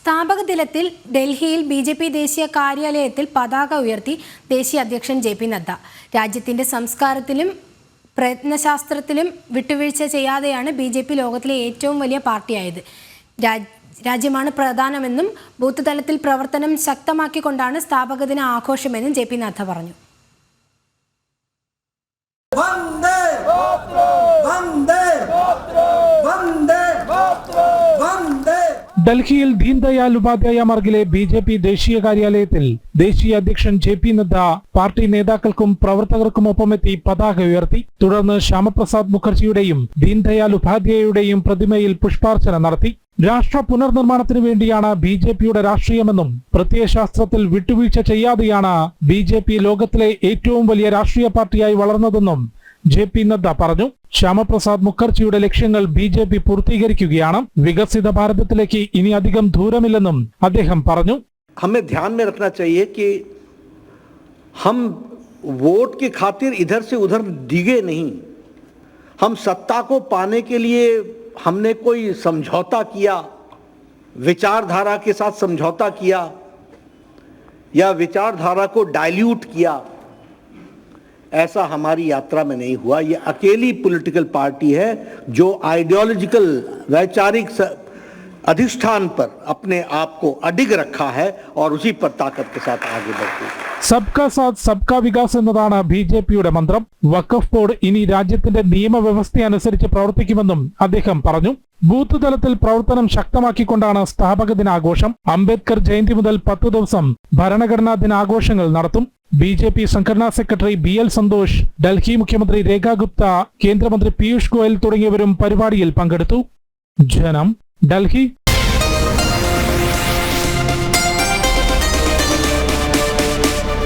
സ്ഥാപക ദിനത്തിൽ ഡൽഹിയിൽ ബി.ജെ.പി. ദേശീയ കാര്യാലയത്തിൽ പതാക ഉയർത്തി ദേശീയ അധ്യക്ഷൻ ജെ.പി. നദ്ദ. രാജ്യത്തിന്റെ സംസ്കാരത്തിലും പ്രയത്നശാസ്ത്രത്തിലും വിട്ടുവീഴ്ച ചെയ്യാതെയാണ് ബി.ജെ.പി. ലോകത്തിലെ ഏറ്റവും വലിയ പാർട്ടിയായത്. രാജ്യമാണ് പ്രധാനമെന്നും ബൂത്ത് തലത്തിൽ പ്രവർത്തനം ശക്തമാക്കിക്കൊണ്ടാണ് സ്ഥാപക ദിന ആഘോഷമെന്നും ജെ.പി. നദ്ദ പറഞ്ഞു. ഡൽഹിയിൽ ദീൻദയാൽ ഉപാധ്യായ മാർഗിലെ ബി.ജെ.പി. ദേശീയ കാര്യാലയത്തിൽ ദേശീയ അധ്യക്ഷൻ ജെ.പി. നദ്ദ പാർട്ടി നേതാക്കൾക്കും പ്രവർത്തകർക്കുമൊപ്പമെത്തി പതാക ഉയർത്തി. തുടർന്ന് ശ്യാമപ്രസാദ് മുഖർജിയുടെയും ദീൻദയാൽ ഉപാധ്യായയുടെയും പ്രതിമയിൽ പുഷ്പാർച്ചന നടത്തി. രാഷ്ട്ര പുനർനിർമ്മാണത്തിനു വേണ്ടിയാണ് ബി.ജെ.പിയുടെ രാഷ്ട്രീയമെന്നും പ്രത്യയശാസ്ത്രത്തിൽ വിട്ടുവീഴ്ച ചെയ്യാതെയാണ് ബി.ജെ.പി. ലോകത്തിലെ ഏറ്റവും വലിയ രാഷ്ട്രീയ പാർട്ടിയായി വളർന്നതെന്നും ജെ.പി. നദ്ദ പറഞ്ഞു. ശ്യാമപ്രസാദ് മുഖർജിയുടെ ലക്ഷ്യങ്ങൾ ബി.ജെ.പി. പൂർത്തീകരിക്കുകയാണ്. വികസിത ഭാരതത്തിലേക്ക് ഇനി അധികം ദൂരമില്ലെന്നും അദ്ദേഹം പറഞ്ഞു. हमें ध्यान में रखना चाहिए कि हम वोट की खातिर इधर से उधर डिगे नहीं. हम सत्ता को पाने के लिए हमने कोई समझौता किया, विचारधारा के साथ समझौता किया या विचारधारा को डाइल्यूट किया, ऐसा हमारी यात्रा में नहीं हुआ. ये अकेली पॉलिटिकल पार्टी है जो आइडियोलॉजिकल वैचारिक अधिष्ठान पर अपने आप को अडिग रखा है और उसी पर ताकत के साथ आगे बढ़ती है. സബ്കാ സാത്ത് സബ്കാ വികാസ് എന്നതാണ് ബി.ജെ.പിയുടെ മന്ത്രം. വഖഫ് ബോർഡ് ഇനി രാജ്യത്തിന്റെ നിയമവ്യവസ്ഥ അനുസരിച്ച് പ്രവർത്തിക്കുമെന്നും അദ്ദേഹം പറഞ്ഞു. ബൂത്ത് തലത്തിൽ പ്രവർത്തനം ശക്തമാക്കിക്കൊണ്ടാണ് സ്ഥാപക ദിനാഘോഷം. അംബേദ്കർ ജയന്തി മുതൽ 10 ദിവസം ഭരണഘടനാ ദിനാഘോഷങ്ങൾ നടത്തും. ബി.ജെ.പി. സംഘടനാ സെക്രട്ടറി ബി.എൽ. സന്തോഷ്, ഡൽഹി മുഖ്യമന്ത്രി രേഖ ഗുപ്ത, കേന്ദ്രമന്ത്രി പീയൂഷ് ഗോയൽ തുടങ്ങിയവരും പരിപാടിയിൽ പങ്കെടുത്തു. ജനം, ഡൽഹി.